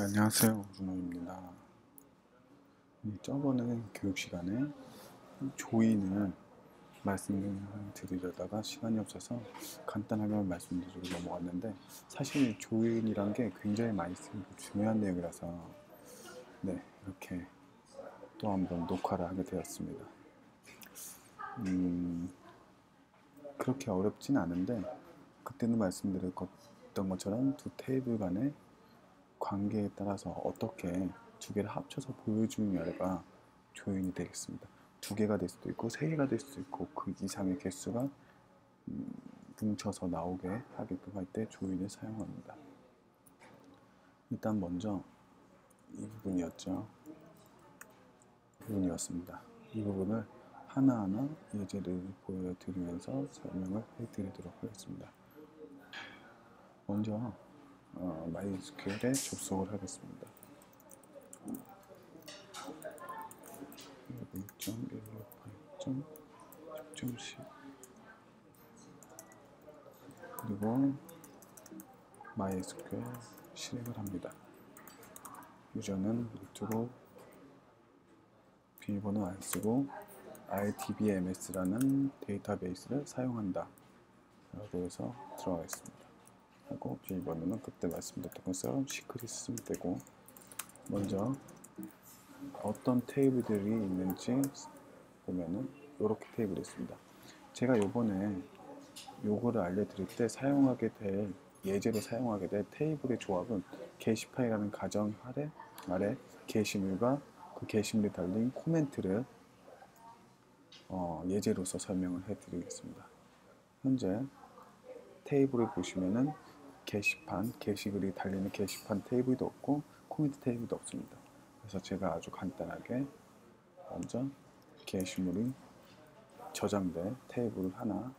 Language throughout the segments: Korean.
네, 안녕하세요. 우준호입니다. 저번에 교육 시간에 조인을 말씀드리려다가 시간이 없어서 간단하게 말씀드리고 넘어갔는데, 사실 조인이란 게 굉장히 많이 쓰이고 중요한 내용이라서 이렇게 또 한번 녹화를 하게 되었습니다. 그렇게 어렵진 않은데, 그때는 말씀드렸던 것처럼 두 테이블 간의 관계에 따라서 어떻게 두 개를 합쳐서 보여주느냐가 조인이 되겠습니다. 두 개가 될 수도 있고 세 개가 될 수도 있고 그 이상의 개수가 뭉쳐서 나오게 하게끔 할 때 조인을 사용합니다. 일단 먼저 이 부분이었습니다. 이 부분을 하나하나 예제를 보여드리면서 설명을 해드리도록 하겠습니다. 먼저 MySQL에 접속을 하겠습니다. 1.168.10.10 그리고 MySQL 실행을 합니다. 유저는 루트로 비밀번호 안 쓰고 RDBMS라는 데이터베이스를 사용한다 라고 해서 들어가겠습니다. 하고 비밀번호는 그때 말씀드렸던 것처럼 시크릿 쓰면 되고, 먼저 어떤 테이블들이 있는지 보면은 이렇게 테이블이 있습니다. 제가 요번에 요거를 알려드릴 때 예제로 사용하게 될 테이블의 조합은 게시파일이라는 가정 아래 게시물과 그 게시물에 달린 코멘트를 예제로서 설명을 해드리겠습니다. 현재 테이블을 보시면은 게시글이 달리는 게시판 테이블도 없고 코멘트 테이블도 없습니다. 그래서 제가 아주 간단하게 먼저 게시물이 저장된 테이블 하나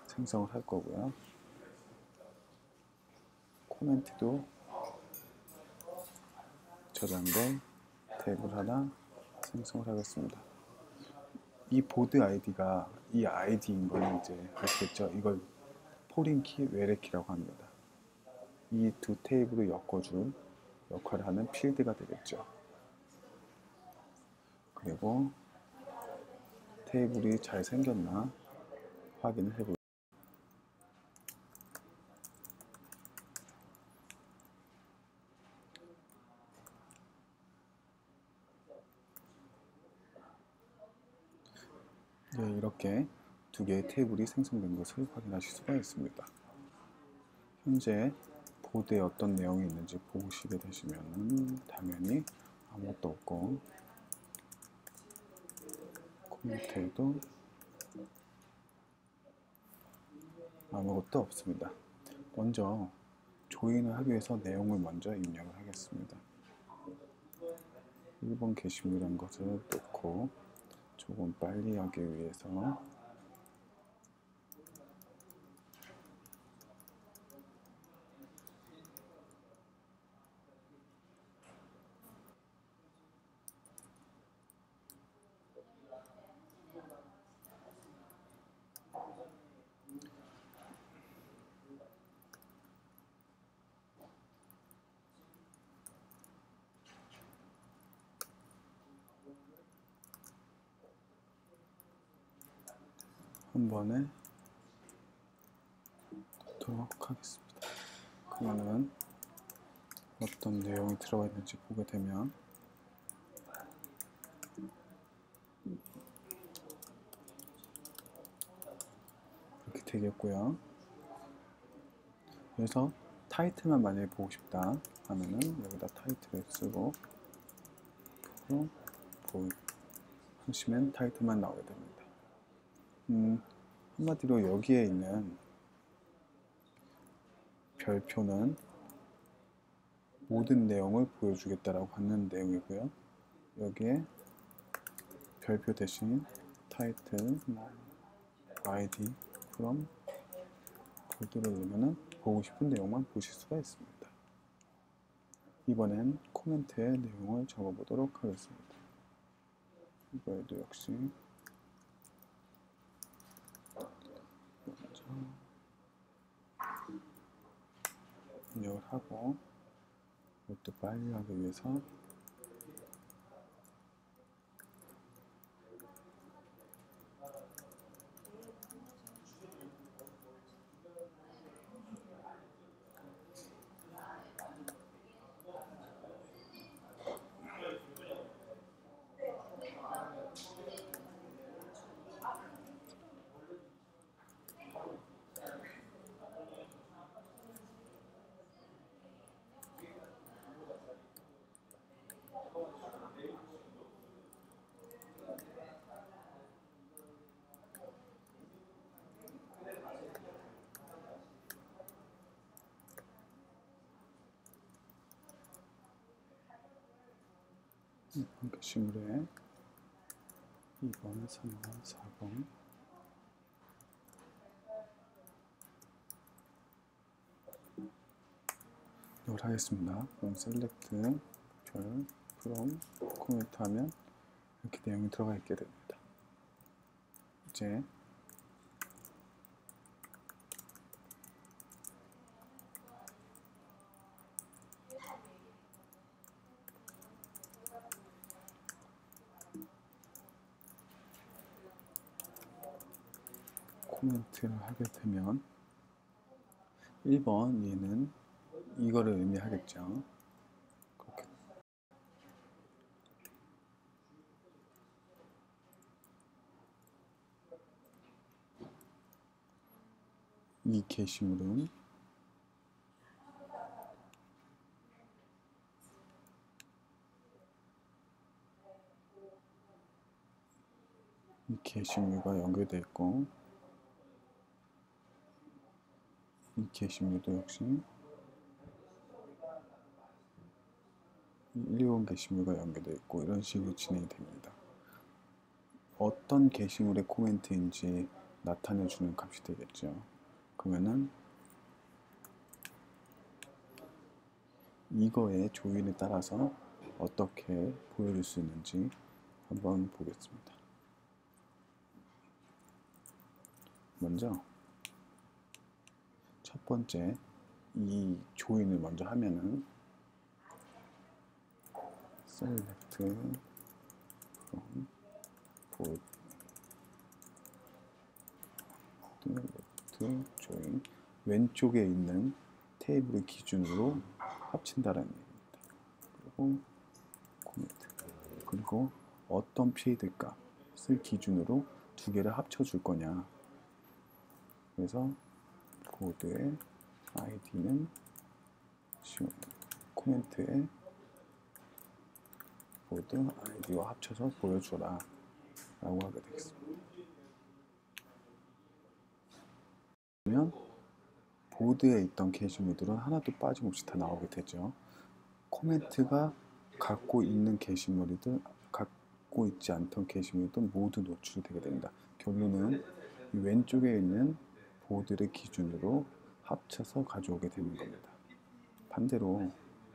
생성을 할 거고요. 코멘트도 저장된 테이블 하나 생성을 하겠습니다. 이 보드 아이디가 이 아이디인 거는 이제 아시겠죠? 이걸 포린키, 외래키라고 합니다. 이 두 테이블을 엮어줄 역할을 하는 필드가 되겠죠. 그리고 테이블이 잘 생겼나 확인을 해보겠습니다. 네, 이렇게 두 개의 테이블이 생성된 것을 확인하실 수가 있습니다. 현재 보드에 어떤 내용이 있는지 보시게 되시면 당연히 아무것도 없고, 코멘트에도 아무것도 없습니다. 먼저 조인을 하기 위해서 내용을 먼저 입력을 하겠습니다. 1번 게시물이라는 것을 놓고 조금 빨리 하기 위해서 한 번에 넣도록 하겠습니다. 그러면 어떤 내용이 들어가 있는지 보게 되면 이렇게 되겠고요. 그래서 타이틀만 만약에 보고 싶다 하면은 여기다 타이틀을 쓰고 하시면 타이틀만 나오게 됩니다. 한마디로 여기에 있는 별표는 모든 내용을 보여주겠다라고 하는 내용이고요. 여기에 별표 대신 타이틀 id from 보드를 누르면 보고 싶은 내용만 보실 수가 있습니다. 이번엔 코멘트의 내용을 적어보도록 하겠습니다. 이거에도 역시 먼저 입력을 하고 이것도 빨리 하기 위해서 게시물에 2번, 3번, 4번 이걸 하겠습니다. 그럼 셀렉트 별 from 코멘트 하면 이렇게 내용이 들어가 있게 됩니다. 이제 코멘트를 하게 되면 1번 얘는 이거를 의미하겠죠. 그렇게. 이 게시물은 이 게시물과 연결되어 있고 이 게시물도 역시 1번 게시물과 연결되어 있고 이런 식으로 진행이 됩니다. 어떤 게시물의 코멘트인지 나타내주는 값이 되겠죠. 그러면은 이거의 조인에 따라서 어떻게 보여줄 수 있는지 한번 보겠습니다. 먼저 첫 번째 이 조인을 먼저 하면은 select from board left join 왼쪽에 있는 테이블을 기준으로 합친다는 얘기입니다. 그리고 코멘트 그리고 어떤 필드 값을 기준으로 두 개를 합쳐줄 거냐. 그래서 보드의 id는 코멘트에 보드 id와 합쳐서 보여줘라 라고 하게 되겠습니다. 그러면 보드에 있던 게시물들은 하나도 빠짐없이 다 나오게 되죠. 코멘트가 갖고 있는 게시물이든 갖고 있지 않던 게시물이든 모두 노출이 되게 됩니다. 결론은 이 왼쪽에 있는 보드를 기준으로 합쳐서 가져오게 되는 겁니다. 반대로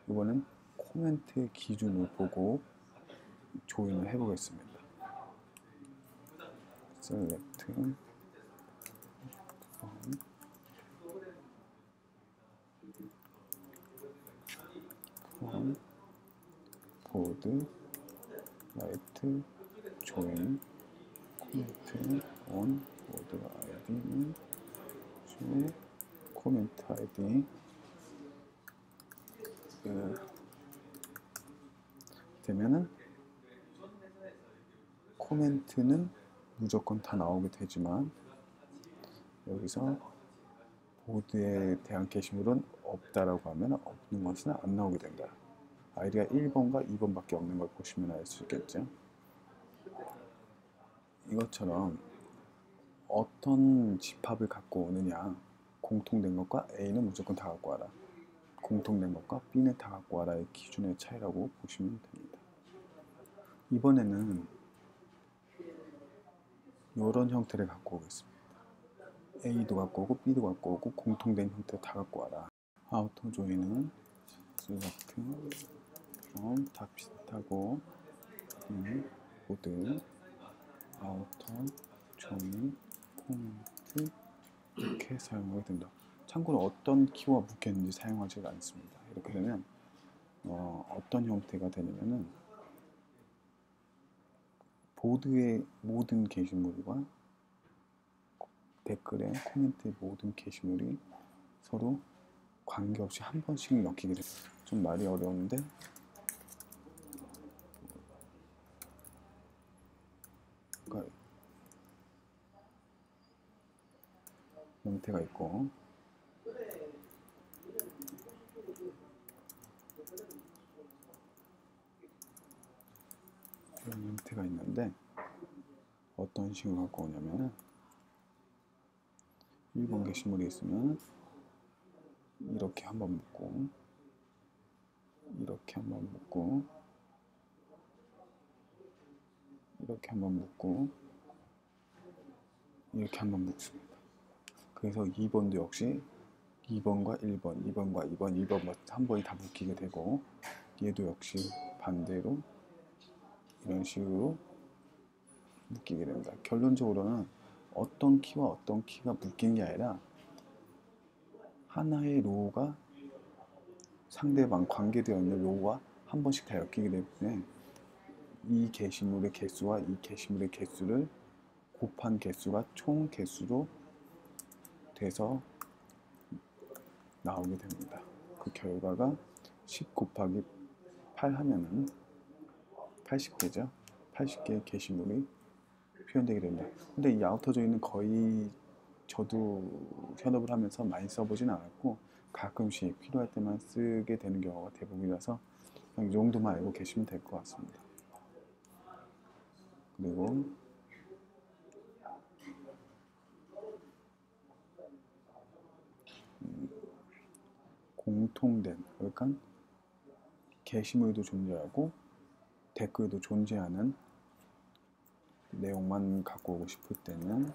이번엔 코멘트의 기준을 보고 조인을 해보겠습니다. select from board right join comment on board id는 comment id 되면은 코멘트는 무조건 다 나오게 되지만 여기서 보드에 대한 게시물은 없다라고 하면 없는 것은 안 나오게 된다. 아이디가 1번과 2번밖에 없는 걸 보시면 알 수 있겠죠. 이것처럼 어떤 집합을 갖고 오느냐 공통된 것과 A는 무조건 다 갖고 와라 공통된 것과 B는 다 갖고 와라의 기준의 차이라고 보시면 됩니다. 이번에는 이런 형태를 갖고 오겠습니다. A도 갖고 오고 B도 갖고 오고 공통된 형태 다 갖고 와라. 아우터 조인은 select from 다 비슷하고 보드 아우터 조인 코멘트 이렇게 사용하게 된다. 참고로 어떤 키와 묶였는지 사용하지 않습니다. 이렇게 되면 어떤 형태가 되냐면은 보드의 모든 게시물과 댓글에 코멘트의 모든 게시물이 서로 관계없이 한 번씩 엮이게 돼요. 좀 말이 어려운데 그러니까 형태가 있고 이런 형태가 있는데 어떤 식으로 갖고 오냐면은 1번 게시물이 있으면 이렇게 한번 묶고 이렇게 한번 묶고 이렇게 한번 묶고 이렇게 한번 묶습니다. 그래서 2번도 역시 2번과 1번, 2번과 2번, 1번 한 번이 다 묶이게 되고 얘도 역시 반대로 이런 식으로 묶이게 됩니다. 결론적으로는 어떤 키와 어떤 키가 묶인 게 아니라 하나의 로우가 상대방 관계되어 있는 로우와 한 번씩 다 엮이기 때문에 이 게시물의 개수와 이 게시물의 개수를 곱한 개수가 총 개수로 돼서 나오게 됩니다. 그 결과가 10 곱하기 8 하면은 80개죠. 80개의 게시물이 표현되게 됩니다. 근데 이 아우터 조인은 거의 저도 현업을 하면서 많이 써보진 않았고 가끔씩 필요할 때만 쓰게 되는 경우가 대부분이라서 그냥 이 정도만 알고 계시면 될 것 같습니다. 그리고 공통된, 그러니까 게시물도 존재하고 댓글도 존재하는 내용만 갖고 오고 싶을 때는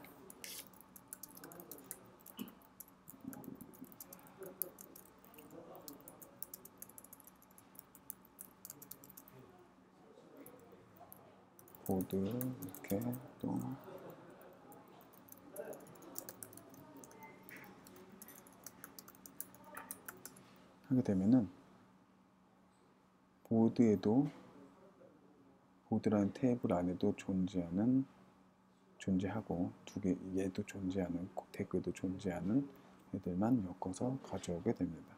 보드 이렇게 또 하게 되면은 보드라는 테이블 안에도 존재하고 얘도 존재하는 댓글도 존재하는 애들만 엮어서 가져오게 됩니다.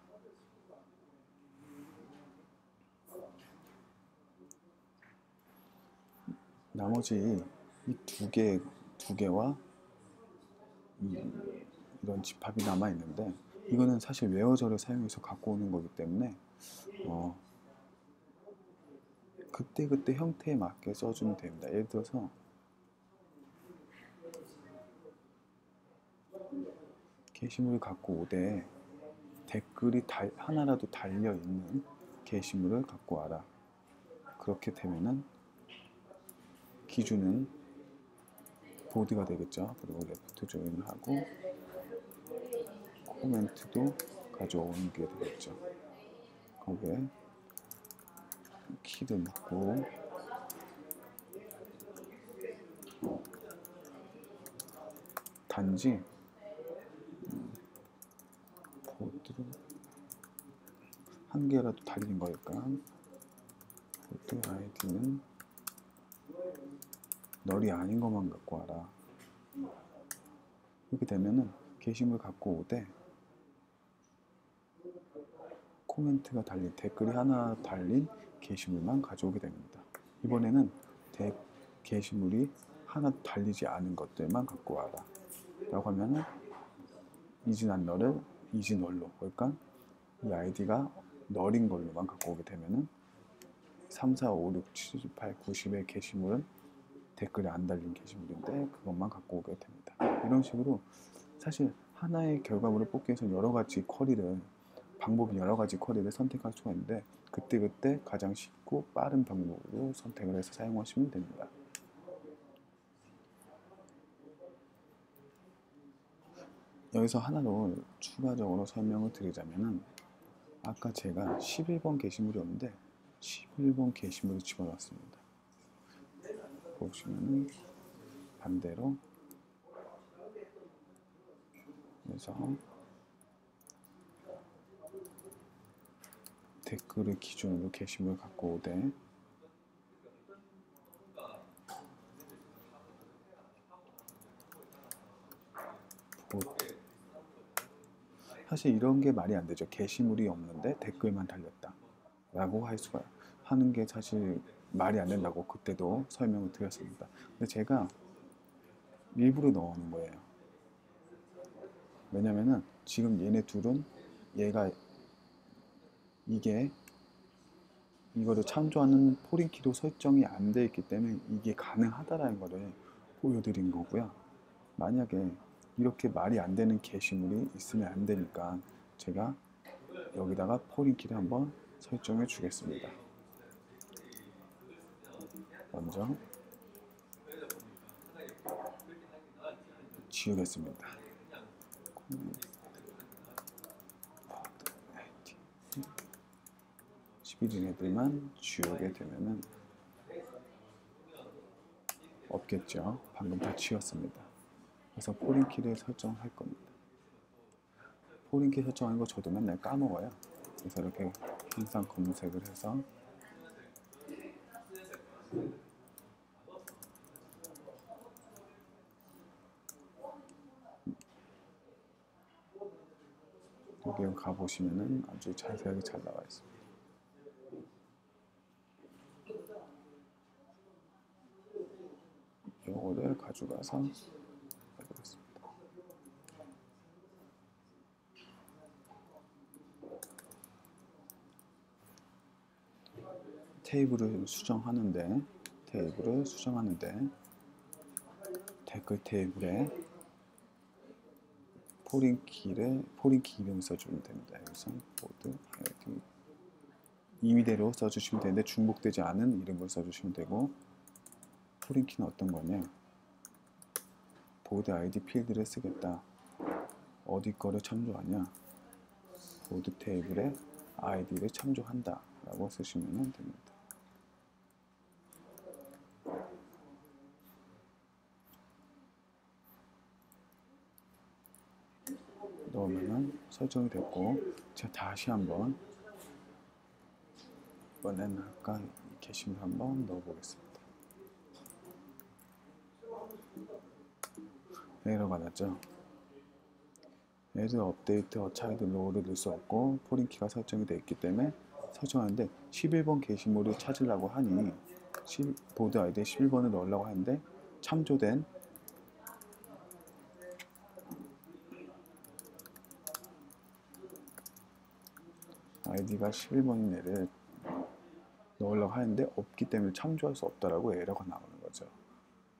나머지 이 두 개와 이런 집합이 남아 있는데 이거는 사실 웨어저를 사용해서 갖고 오는 거기 때문에 그때 형태에 맞게 써주면 됩니다. 예를 들어서 게시물을 갖고 오되 댓글이 하나라도 달려있는 게시물을 갖고 와라. 그렇게 되면은 기준은 보드가 되겠죠. 그리고 레프트 조인하고 코멘트도 가져오는 게 되겠죠. 거기에 키를 넣고 단지 보드를 한 개라도 달린 거니까 보드 아이디는 널이 아닌 것만 갖고 와라. 이렇게 되면은 게시물 갖고 오되 코멘트가 달린 댓글이 하나 달린 게시물만 가져오게 됩니다. 이번에는 게시물이 하나 달리지 않은 것들만 갖고 와라 라고 하면은 이진한 널을 이진널로, 그러니까 이 아이디가 널인 걸로만 갖고 오게 되면은 3, 4, 5, 6, 7, 8, 90의 게시물은 댓글에 안 달린 게시물인데 그것만 갖고 오게 됩니다. 이런 식으로 사실 하나의 결과물을 뽑기 위해서 여러 가지 쿼리를 선택할 수가 있는데 그때 가장 쉽고 빠른 방법으로 선택을 해서 사용하시면 됩니다. 여기서 하나로 추가적으로 설명을 드리자면은 아까 제가 11번 게시물이었는데 11번 게시물을 집어넣었습니다. 보시면은 반대로 그래서 댓글을 기준으로 게시물을 갖고 오되 사실 이런 게 말이 안 되죠. 게시물이 없는데 댓글만 달렸다 라고 할 수가 하는 게 사실 말이 안 된다고 그때도 설명을 드렸습니다. 근데 제가 일부러 넣어놓은 거예요. 왜냐면은 지금 얘네 둘은 얘가 이거를 참조하는 포린키로 설정이 안 돼 있기 때문에 이게 가능하다라는 거를 보여드린 거고요. 만약에 이렇게 말이 안 되는 게시물이 있으면 안 되니까 제가 여기다가 포린키를 한번 설정해 주겠습니다. 먼저 지우겠습니다. 11인 애들만 지우게 되면은 없겠죠. 방금 다 지웠습니다. 그래서 포린키를 설정할 겁니다. 포린키 설정하는 거 저도 맨날 까먹어요. 그래서 이렇게 항상 검색을 해서 여기 가보시면은 아주 자세하게 잘 나와 있습니다. 이거를 가져가서 해보겠습니다. 테이블을 수정하는데 댓글 테이블에 포린키 이름 써주면 됩니다. 여기서 보드 아이디 임의대로 써주시면 되는데 중복되지 않은 이름을 써주시면 되고, 포린키는 어떤 거냐, 보드 아이디 필드를 쓰겠다. 어디 거를 참조하냐, 보드 테이블에 아이디를 참조한다 라고 쓰시면 됩니다. 넣으면 설정이 됐고, 제가 다시 한번 이번에는 아까 게시물 한번 넣어보겠습니다. 에러가 났죠. 얘도 업데이트 어차이드 로우를 넣을 수 없고 포린키가 설정이 되어 있기 때문에 설정하는데 11번 게시물을 찾으려고 하니 보드 아이디에 11번을 넣으려고 하는데 참조된 아이디가 11번인 애를 넣으려고 하는데 없기 때문에 참조할 수 없다라고 에러가 나오는 거죠.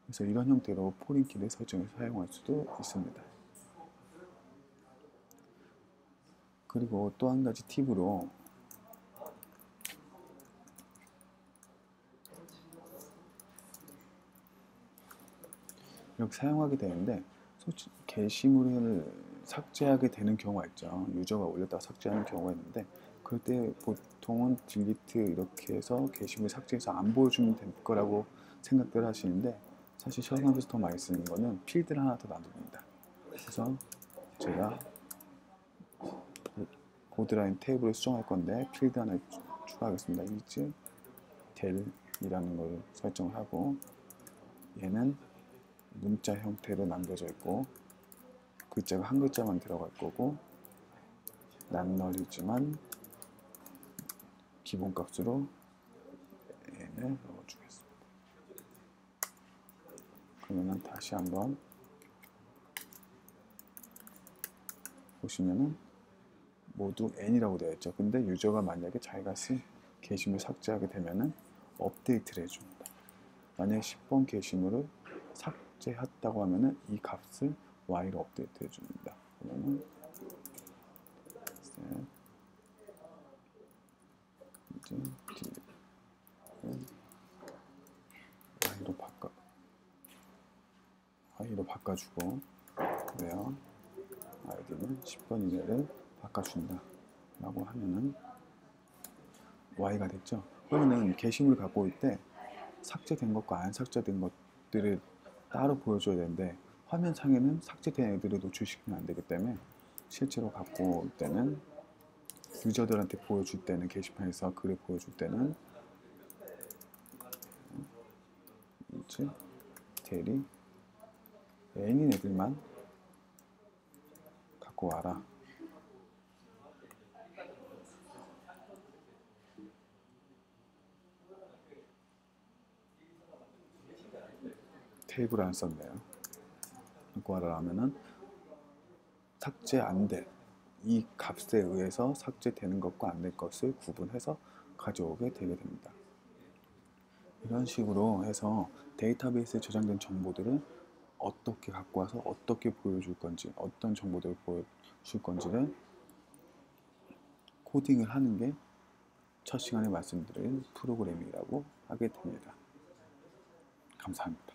그래서 이런 형태로 포린키를 설정해서 사용할 수도 있습니다. 그리고 또 한 가지 팁으로 이렇게 사용하게 되는데 게시물을 삭제하게 되는 경우가 있죠. 유저가 올렸다가 삭제하는 경우가 있는데 그럴 때 보통은 딜리트 이렇게 해서 게시물 삭제해서 안 보여주면 될 거라고 생각들 하시는데, 사실 셔널에서 더 많이 쓰는 거는 필드를 하나 더 놔둡니다. 그래서 제가 보드라인 테이블을 수정할 건데 필드 하나 추가하겠습니다. 이즈 델이라는 걸 설정을 하고, 얘는 문자 형태로 남겨져 있고 글자가 한 글자만 들어갈 거고 낱널이지만 기본값으로 얘를 넣어주겠습니다. 그러면 다시 한번 보시면은 모두 n이라고 되어 있죠. 근데 유저가 만약에 자기가 쓴 게시물 삭제하게 되면은 업데이트를 해줍니다. 만약에 10번 게시물을 삭제했다고 하면은 이 값을 y로 업데이트 해줍니다. 그러면은 이제 y로 바꿔주고, 그래요. 아이디는 10번 이내를 바꿔준다 라고 하면은 y가 됐죠. 그러면은 게시물을 갖고 올 때 삭제된 것과 안 삭제된 것들을 따로 보여줘야 되는데 화면상에는 삭제된 애들을 노출시키면 안 되기 때문에 실제로 갖고 올 때는 유저들한테 보여줄 때는, 게시판에서 글을 보여줄 때는 뭐지? 대리 N인 애들만 갖고 와라. 테이블 안 썼네요. 갖고 와라 하면은 삭제 안 돼. 이 값에 의해서 삭제되는 것과 안 될 것을 구분해서 가져오게 되게 됩니다. 이런 식으로 해서 데이터베이스에 저장된 정보들을 어떻게 갖고 와서 어떻게 보여줄 건지, 어떤 정보들을 보여줄 건지를 코딩을 하는 게 첫 시간에 말씀드린 프로그래밍이라고 하게 됩니다. 감사합니다.